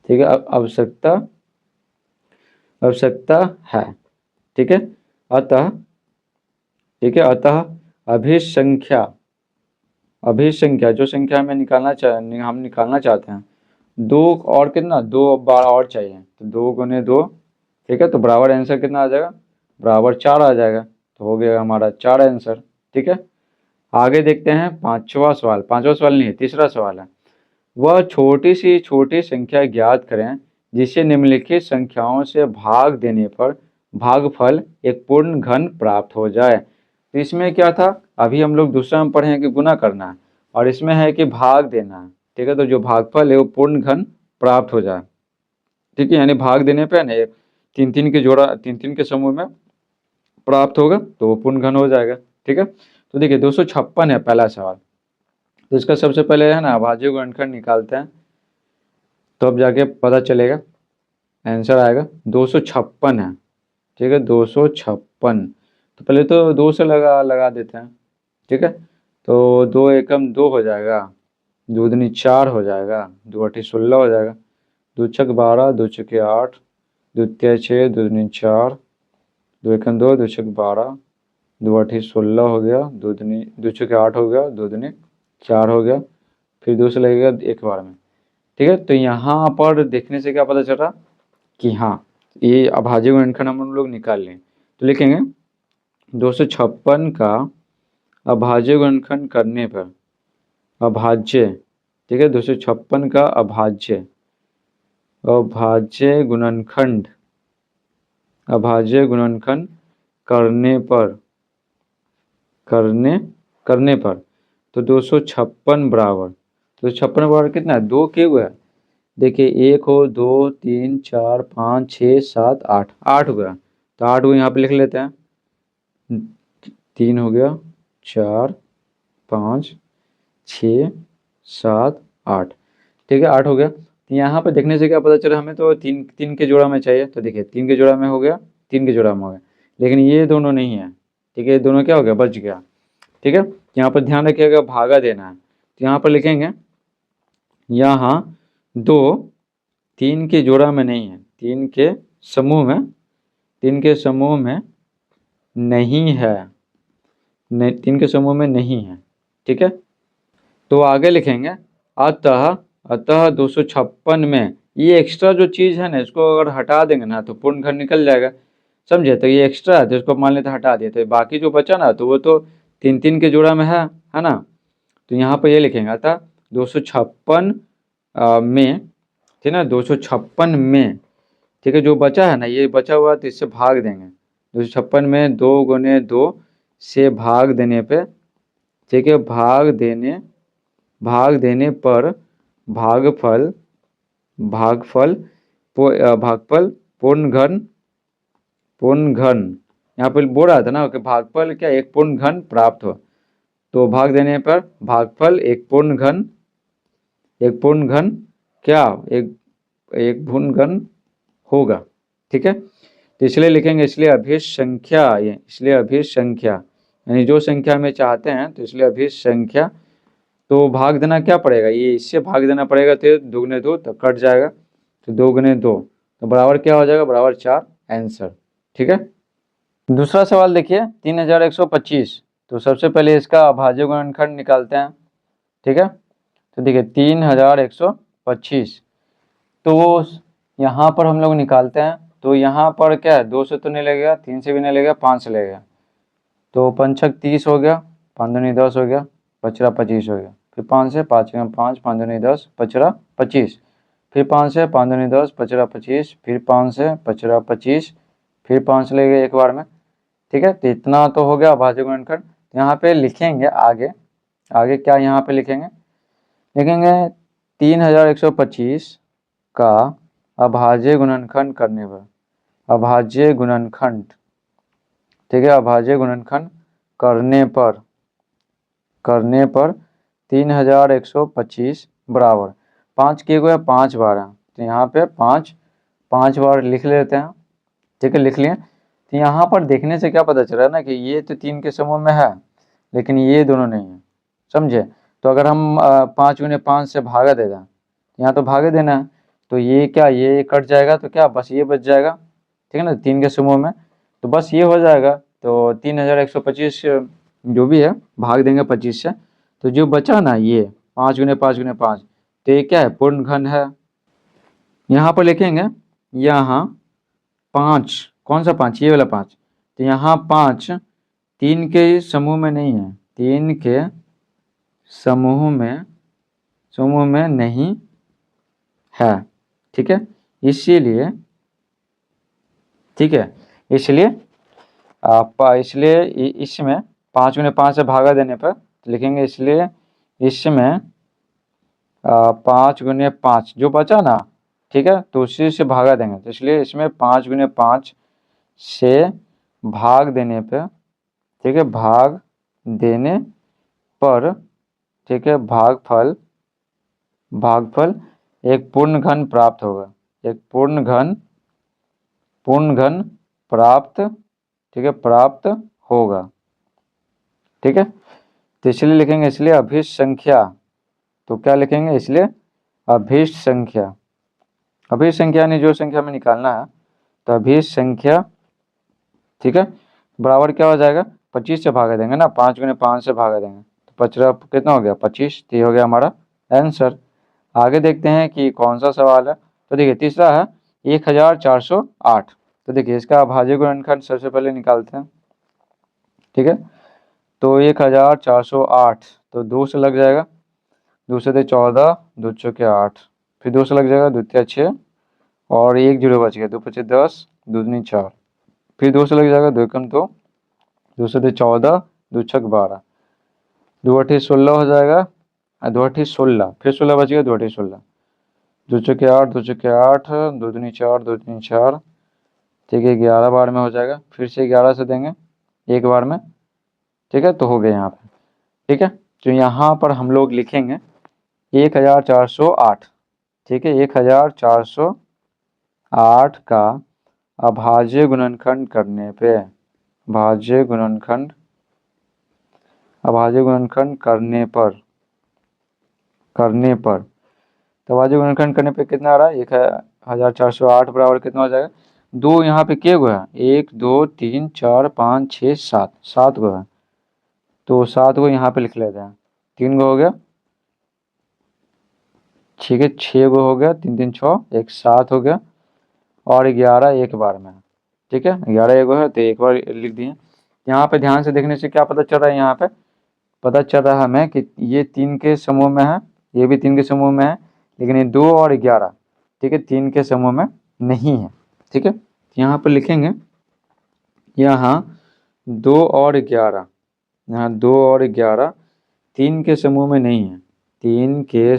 ठीक है, आवश्यकता, आवश्यकता है, ठीक है। अतः, ठीक है, अतः अभिसंख्या, अभिसंख्या जो संख्या हमें हम निकालना चाहते हैं, दो और कितना, दो बार और चाहिए, तो दो गुने दो, ठीक है, तो बराबर आंसर कितना आ जाएगा, बराबर 4 आ जाएगा, तो हो गया हमारा 4 आंसर, ठीक है। आगे देखते हैं पांचवा सवाल, पांचवा सवाल नहीं, तीसरा सवाल है। वह छोटी सी छोटी संख्या ज्ञात करें जिसे निम्नलिखित संख्याओं से भाग देने पर भागफल एक पूर्ण घन प्राप्त हो जाए। तो इसमें क्या था, अभी हम लोग दूसरा में पढ़े हैं कि गुना करना है, और इसमें है कि भाग देना है, ठीक है। तो जो भागफल है वो पूर्ण घन प्राप्त हो जाए, ठीक है, यानी भाग देने पे ना तीन तीन के जोड़ा, तीन तीन के समूह में प्राप्त होगा तो वो पूर्ण घन हो जाएगा, ठीक है। तो देखिए 256 है पहला सवाल, तो इसका सबसे पहले है ना अभाज्य गुणनखंड निकालते हैं, तो अब जाके पता चलेगा, आंसर आएगा 256 है, ठीक है, 256। तो पहले तो दो से लगा लगा देते हैं, ठीक है। तो दो एकम दो हो जाएगा, दो दूनी 4 हो जाएगा, दो अठी 16 हो जाएगा, दो छक 12, दो छके 8, दो तिया 6, दो दूनी 4, दो एकम दो, दो छक 12, दो अठी 16 हो गया, दो दूनी दो छके 8 हो गया, दो दूनी 4 हो गया, फिर दो से लगेगा एक बार में, ठीक है। तो यहाँ पर देखने से क्या पता चल रहा कि हाँ ये अभाज्य गुणनखंड हम लोग निकाल लें, तो लिखेंगे 256 का अभाज्य गुणनखंड करने पर, अभाज्य, ठीक है, 256 का अभाज्य, अभाज्य गुणनखंड, अभाज्य गुणनखंड करने पर, करने करने पर, तो 256 बराबर, तो 56 बराबर कितना है, दो के हुआ है, देखिए एक हो, दो, तीन, चार, पाँच, छः, सात, आठ, आठ हो गया, तो आठ को यहाँ पे लिख लेते हैं, तीन हो गया, चार, पाँच, छ, सात, आठ, ठीक है, आठ हो गया। तो यहाँ पर देखने से क्या पता चला हमें, तो तीन तीन के जोड़ा में चाहिए, तो देखिए तीन के जोड़ा में हो गया, तीन के जोड़ा में हो गया, लेकिन ये दोनों नहीं है, ठीक है, ये दोनों क्या हो गया, बच गया, ठीक है। यहाँ पर ध्यान रखिएगा भागा देना है, तो यहाँ पर लिखेंगे यहाँ दो तीन के जोड़ा में नहीं है, तीन के समूह में, तीन के समूह में नहीं है, तीन के समूह में नहीं है, ठीक है। तो आगे लिखेंगे अतः, अतः 256 में ये एक्स्ट्रा जो चीज़ है ना, इसको अगर हटा देंगे ना तो पूर्ण घन निकल जाएगा, समझे। तो ये एक्स्ट्रा है तो इसको मान लेते हटा दिए, तो बाकी जो बचा ना तो वो तो तीन तीन के जोड़ा में है ना। तो यहाँ पर ये लिखेंगे अतः 256 में, ठीक है ना, 256 में, ठीक है, जो बचा है ना ये बचा हुआ तो इससे भाग देंगे, 256 में दो गुने दो से भाग देने पे, ठीक है, भाग देने पर भागफल, भागफल भागफल पूर्ण घन, पूर्ण घन, यहाँ पे बोल रहा था ना कि भागफल क्या एक पूर्ण घन प्राप्त हो, तो भाग देने पर भागफल एक पूर्ण घन, एक पूर्ण घन क्या, एक एक पूर्ण घन होगा, ठीक है। तो इसलिए लिखेंगे, इसलिए अभिष्ट संख्या, ये इसलिए अभिष्ट संख्या यानी जो संख्या में चाहते हैं, तो इसलिए अभिष्ट संख्या, तो भाग देना क्या पड़ेगा, ये इससे भाग देना पड़ेगा, तो दुगने दो तो कट जाएगा, तो दो गुने दो तो बराबर क्या हो जाएगा, बराबर 4 आंसर, ठीक है। दूसरा सवाल देखिए 3125, तो सबसे पहले इसका अभाज्य गुणनखंड निकालते हैं, ठीक है। तो देखिए 3125, तो यहाँ पर हम लोग निकालते हैं, तो यहाँ पर क्या है, दो से तो नहीं लगेगा, तीन से भी नहीं लगेगा, पाँच से लगेगा, तो पंचक 30 हो गया, पाँच दूनी 10 हो गया, पचरा 25 हो गया, फिर पाँच से पाँच में पाँच, पाँच दूनी 10, पचरा 25, फिर पाँच से पाँच दूनी 10, पचरा 25, फिर पाँच से पचरा 25, फिर पाँच से लगेगा एक बार में, ठीक है। तो इतना तो हो गया अभाज्य गुणनखंड। यहाँ पे लिखेंगे आगे, आगे क्या यहाँ पे लिखेंगे, लिखेंगे 3125 का अभाज्य गुणनखंड करने पर, अभाज्य गुणनखंड, ठीक है, अभाज्य गुणनखंड करने पर, करने पर 3125 बराबर, पाँच किए हुए 5 बार है, तो यहाँ पे पाँच बार लिख लेते हैं, ठीक है, लिख लिए। तो यहाँ पर देखने से क्या पता चल रहा है ना कि ये तो 3 के समूह में है, लेकिन ये दोनों नहीं है, समझे। तो अगर हम 5 गुने 5 से भागा दे दें, यहाँ तो भागे देना है, तो ये क्या, ये कट जाएगा तो क्या बस ये बच जाएगा, ठीक है ना, 3 के समूह में, तो बस ये हो जाएगा। तो 3125 जो भी है भाग देंगे 25 से, तो जो बचा ना ये 5 गुने 5 गुने 5, तो ये क्या है, पूर्ण घन है। यहाँ पर लिखेंगे, यहाँ 5, कौन सा 5, ये वाला 5, तो यहाँ 5 3 के समूह में नहीं है, 3 के समूह में नहीं है, ठीक है। इसीलिए, ठीक है, इसलिए इसमें 5 गुने 5 से भागा देने पर तो लिखेंगे, इसलिए इसमें 5 गुने 5 जो बचा ना, ठीक है, तो उसी से भागा देंगे, तो इसलिए इसमें 5 गुने 5 से भाग देने पे, ठीक है, भाग देने पर, ठीक है, भागफल एक पूर्ण घन प्राप्त होगा, एक पूर्ण घन प्राप्त, ठीक है, प्राप्त होगा, ठीक है। तो इसलिए लिखेंगे, इसलिए अभिष्ट संख्या, तो क्या लिखेंगे, इसलिए अभिष्ट संख्या, अभिष्ट संख्या यानी जो संख्या में निकालना है, तो अभिष्ट संख्या, ठीक है, बराबर क्या हो जाएगा, 25 से भागा देंगे ना, 5 गुने 5 से भागा देंगे, तो 25 कितना हो गया, 25, तो ये हो गया हमारा आंसर। आगे देखते हैं कि कौन सा सवाल है। तो देखिए तीसरा है 1408। तो देखिए इसका अभाज्य गुणनखंड सबसे पहले निकालते हैं, ठीक है। तो 1408, तो 2 से लग जाएगा, 2 से 14, 2 चौके 8, फिर 2 से लग जाएगा, 2 तिया 6, और 1 जीरो बच गया, 2 पचे 10, 2 दूनी 4, फिर 2 से लग जाएगा, 2 एकम 2, 2 से 14, 2 छक 12, 2 अठी 16 हो जाएगा, 2 अठी 16, फिर 16 बच गया, 2 अठी 16, 2 चौके 8, 2 चौके 8, 2 दूनी 4, 2 तीन 4, ठीक है, 11 बार में हो जाएगा, फिर से 11 से देंगे एक बार में, ठीक है, तो हो गया यहाँ पे, ठीक है। तो यहाँ पर हम लोग लिखेंगे 1408, ठीक है, 1408 का अभाज्य गुणनखंड करने पे, अभाज्य गुणनखंड तो अभाज्य गुणनखंड करने पे कितना आ रहा है, 1408 बराबर कितना हो जाएगा, 2 यहाँ पे के गो है, 1 2 3 4 5 6 7, 7 गो है, तो 7 गो यहाँ पे लिख लेते हैं, 3 गो हो गया, ठीक है, 6 गो हो गया, 3 3 6, एक 7 हो गया, और 11 एक बार में, ठीक है, 11 एगो है तो एक बार लिख दिए। यहाँ पे ध्यान से देखने से क्या पता चल रहा है, यहाँ पे पता चल रहा है हमें कि ये 3 के समूह में है, ये भी 3 के समूह में है, लेकिन ये 2 और 11, ठीक है, 3 के समूह में नहीं है, ठीक है। यहाँ पर लिखेंगे, यहाँ 2 और 11, यहाँ 2 और 11 3 के समूह में नहीं है, 3 के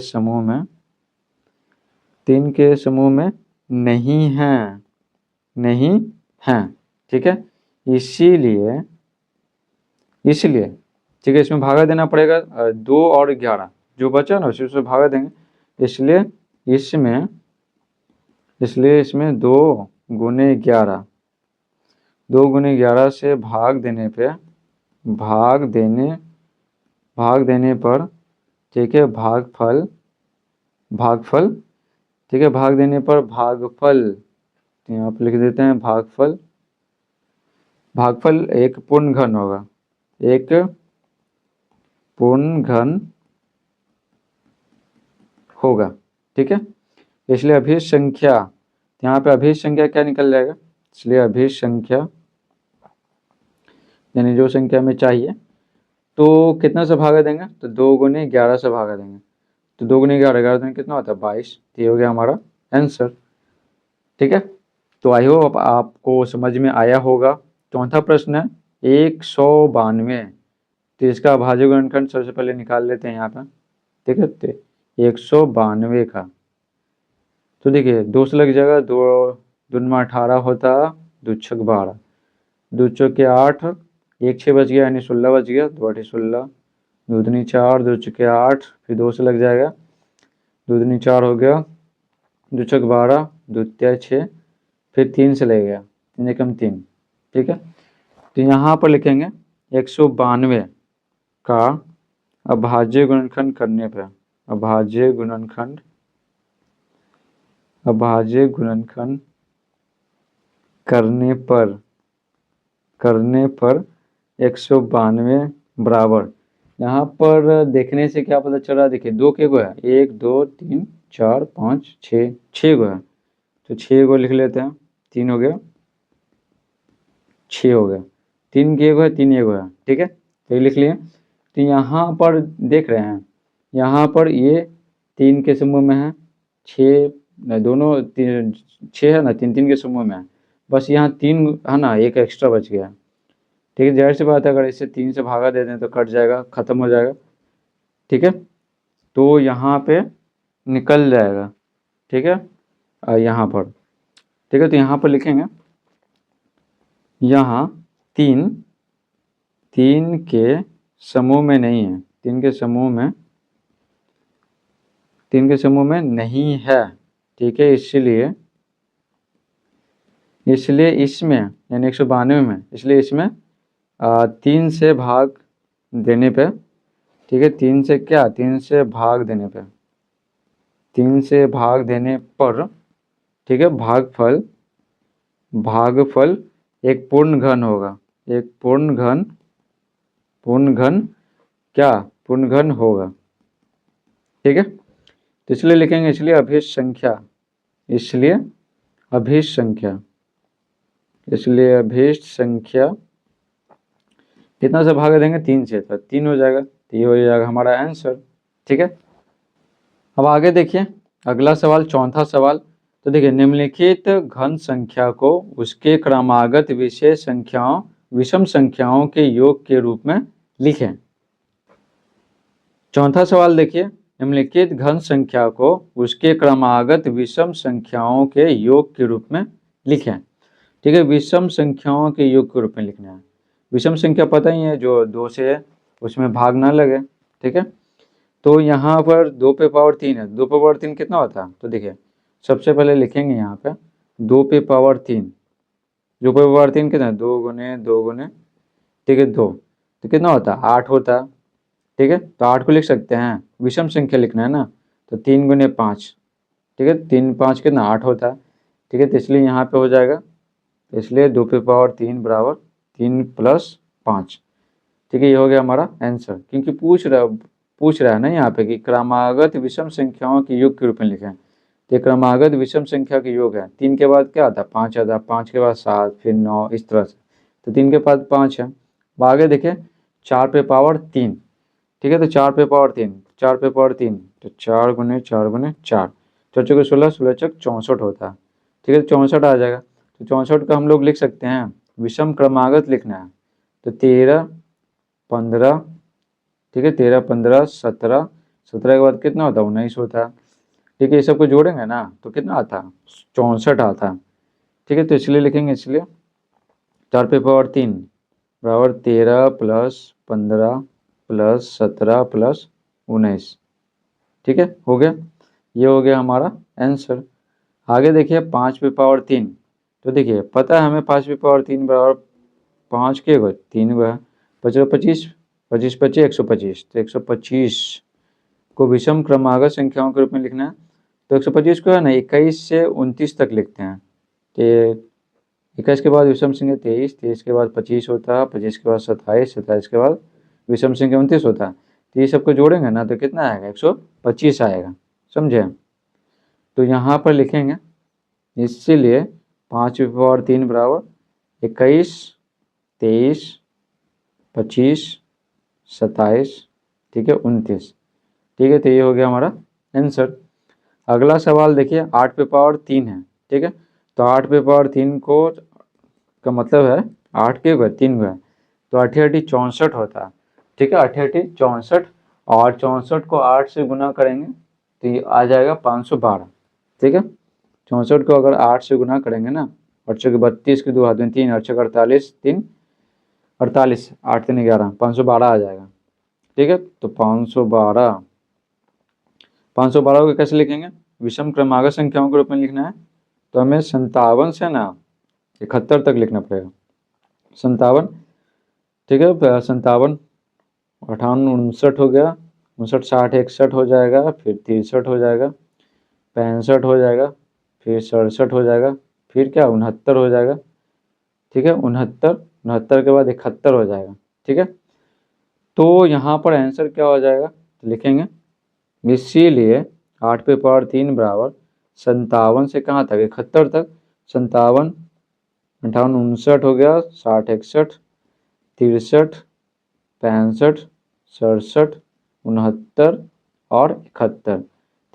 समूह में नहीं है, ठीक है, इसीलिए ठीक है, इसमें भागा देना पड़ेगा, 2 और 11 जो बचा ना उसी से भागा देंगे, इसलिए इसमें 2 गुने 11, 2 गुने 11 से भाग देने पर, ठीक है, भागफल, ठीक है, भाग देने पर भागफल, तो यहाँ पर लिख देते हैं भागफल एक पूर्ण घन होगा, एक पूर्ण घन होगा, ठीक है। इसलिए अभिष्ट संख्या, यहाँ पे अभिष्ट संख्या क्या निकल जाएगा, इसलिए अभिष्ट संख्या यानी जो संख्या में चाहिए, तो कितना से भागा देंगे, तो 2 गुने 11 से भागा देंगे, तो 2 गुने 11, 11 दिन कितना होता है 22, ये हो गया हमारा आंसर, ठीक है। तो आई होप आपको समझ में आया होगा। चौथा प्रश्न है 192, तो इसका अभाज्य गुणनखंड सबसे पहले निकाल लेते हैं यहाँ पे, ठीक है, तो 192 का, तो देखिए 2 से लग जाएगा, 2 दूनी 18 होता, 2 छक 12, 2 चौके 8, 1 6 बच गया यानी 16 बच गया, 2 8 16, 2 दूनी 4, 2 चौके 8, फिर 2 से लग जाएगा, 2 दूनी 4 हो गया, 2 छक 12, 2 तिया 6, फिर 3 से ले गया, 3 एकम 3, ठीक है। तो यहाँ पर लिखेंगे 192 का अभाज्य गुणनखंड करने पर, अभाज्य गुणनखंड करने पर 192 बराबर, यहाँ पर देखने से क्या पता चल रहा है, देखिए दो के गो है, 1 2 3 4 5 6, 6 गो है, तो 6 गो लिख लेते हैं, 3 हो गया, 6 हो गया, 3 के गो है, 3 एगो है, ठीक है, तो ये लिख लिए। तो यहाँ पर देख रहे हैं, यहाँ पर ये 3 के समूह में है, 6 दोनों 6 है ना, 3 3 के समूह में है, बस यहाँ 3 है ना, एक एक्स्ट्रा बच गया, ठीक है। जाहिर सी बात है, अगर इसे 3 से भागा दे दें तो कट जाएगा, खत्म हो जाएगा, ठीक है, तो यहाँ पे निकल जाएगा, ठीक है, यहाँ पर, ठीक है। तो यहाँ पर लिखेंगे, यहाँ 3 के समूह में नहीं है, 3 के समूह में नहीं है, ठीक है, इसलिए इसमें यानी 192 में, इसलिए इसमें 3 से भाग देने पे, ठीक है, 3 से क्या, 3 से भाग देने पे, 3 से भाग देने पर, ठीक है, भागफल एक पूर्ण घन होगा, एक पूर्ण घन क्या, पूर्ण घन होगा, ठीक है। तो इसलिए लिखेंगे, इसलिए अभिष्ट संख्या कितना से भाग देंगे, 3 से, तो 3 हो जाएगा, तो ये हो जाएगा हमारा आंसर, ठीक है। अब आगे देखिए अगला सवाल, चौथा सवाल। तो देखिए, निम्नलिखित घन संख्या को उसके क्रमागत विषम संख्याओं के योग के रूप में लिखें। चौथा सवाल देखिए, निम्नलिखित घन संख्या को उसके क्रमागत विषम संख्याओं के योग के रूप में लिखें, ठीक है। विषम संख्याओं के योग के रूप में लिखना है। विषम संख्या पता ही है, जो 2 से है उसमें भाग ना लगे, ठीक है। तो यहाँ पर 2 पे पावर 3 है, 2 पे पावर 3 कितना होता है, तो देखिए सबसे पहले लिखेंगे यहाँ पे 2 पे पावर 3, 2 पे पावर 3 कितना है, 2 गुने 2 गुने, ठीक है, 2, तो कितना होता है, 8 होता है, ठीक है। तो 8 को लिख सकते हैं, विषम संख्या लिखना है ना, तो 3 गुने 5, ठीक है, 3 5 कितना 8 होता है, ठीक है। तो इसलिए यहाँ पे हो जाएगा, तो इसलिए 2 पे पावर 3 बराबर 3 + 5, ठीक है, ये हो गया हमारा आंसर। क्योंकि पूछ रहा है ना यहाँ पे कि क्रमागत विषम संख्याओं के योग के रूप में लिखें, तो क्रमागत विषम संख्या के योग है, 3 के बाद क्या आता है, 5 आता है, 5 के बाद 7, फिर 9, इस तरह से, तो 3 के बाद 5 है। आगे देखिए 4 पे पावर 3, ठीक है, तो 4 पे पावर 3, 4 पे पावर 3, तो 4 गुने 4 गुने 4, 4 चौके 16, 16 चौक 64 होता है, ठीक है, 64 आ जाएगा। तो 64 का हम लोग लिख सकते हैं, विषम क्रमागत लिखना है, तो 13 15, ठीक है, 13 15 17, 17 के बाद कितना होता है, 19 होता है, ठीक है। ये सबको जोड़ेंगे ना तो कितना आता है, 64 आता है, ठीक है। तो इसलिए लिखेंगे, इसलिए 4 पे पावर 3 बराबर 13 + 15 + 17 + 19, ठीक है, हो गया, ये हो गया हमारा आंसर। आगे देखिए 5 पे पावर 3, तो देखिए पता है हमें 5 पे पावर 3 बराबर 5 के गो 3 गो है, 25 25 25 25 125, तो 125 को विषम क्रमागत संख्याओं के रूप में लिखना है। तो 125 को है ना 21 से 29 तक लिखते हैं, तो 21 के बाद विषम संख्या 23, 23 के बाद 25 होता है, 25 के बाद 27, 27 के बाद विषम संख्या 29 होता है। तो ये सबको जोड़ेंगे ना तो कितना आएगा, 125 आएगा, समझे। तो यहाँ पर लिखेंगे, इसीलिए 5 पे पावर 3 बराबर 21, 23, 25, 27, ठीक है, 29, ठीक है। तो ये हो गया हमारा आंसर। अगला सवाल देखिए 8 पे पावर 3 है, ठीक है। तो 8 पे पावर 3 को का मतलब है 8 के गो 3 गो है, तो 8 8 64 होता है, ठीक है, 8 8 64, और 64 को 8 से गुना करेंगे तो ये आ जाएगा 512, ठीक है। 64 को अगर 8 से गुना करेंगे ना, 8 चौके 32 के 2 हाथ में 3, 8 चौके 48, 3 48, 8 3 11, 512 आ जाएगा, ठीक है। तो 512 को कैसे लिखेंगे, विषम क्रमागत संख्याओं के रूप में लिखना है, तो हमें 57 से ना 71 तक लिखना पड़ेगा, 57, ठीक है, 57, 58, 59 हो गया, 59, 60, 61 हो जाएगा, फिर 63 हो जाएगा, 65 हो जाएगा, फिर 67 हो जाएगा, फिर क्या 69 हो जाएगा, ठीक है, 69, 69 के बाद 71 हो जाएगा, ठीक है। तो यहाँ पर आंसर क्या हो जाएगा, तो लिखेंगे इसीलिए 8 पे पावर 3 बराबर 57 से कहाँ तक, 71 तक, 57, 58, 59 हो गया, 60, 61, 63, 65, 67, 69 और 71।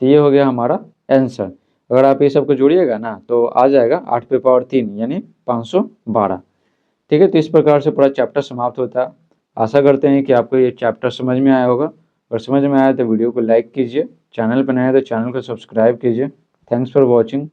तो ये हो गया हमारा आंसर। अगर आप ये सबको जोड़िएगा ना तो आ जाएगा 8 पे पावर 3 यानी 512, ठीक है। तो इस प्रकार से पूरा चैप्टर समाप्त होता है। आशा करते हैं कि आपको ये चैप्टर समझ में आया होगा। अगर समझ में आया तो वीडियो को लाइक कीजिए, चैनल पर नए हैं तो चैनल को सब्सक्राइब कीजिए। Thanks for watching.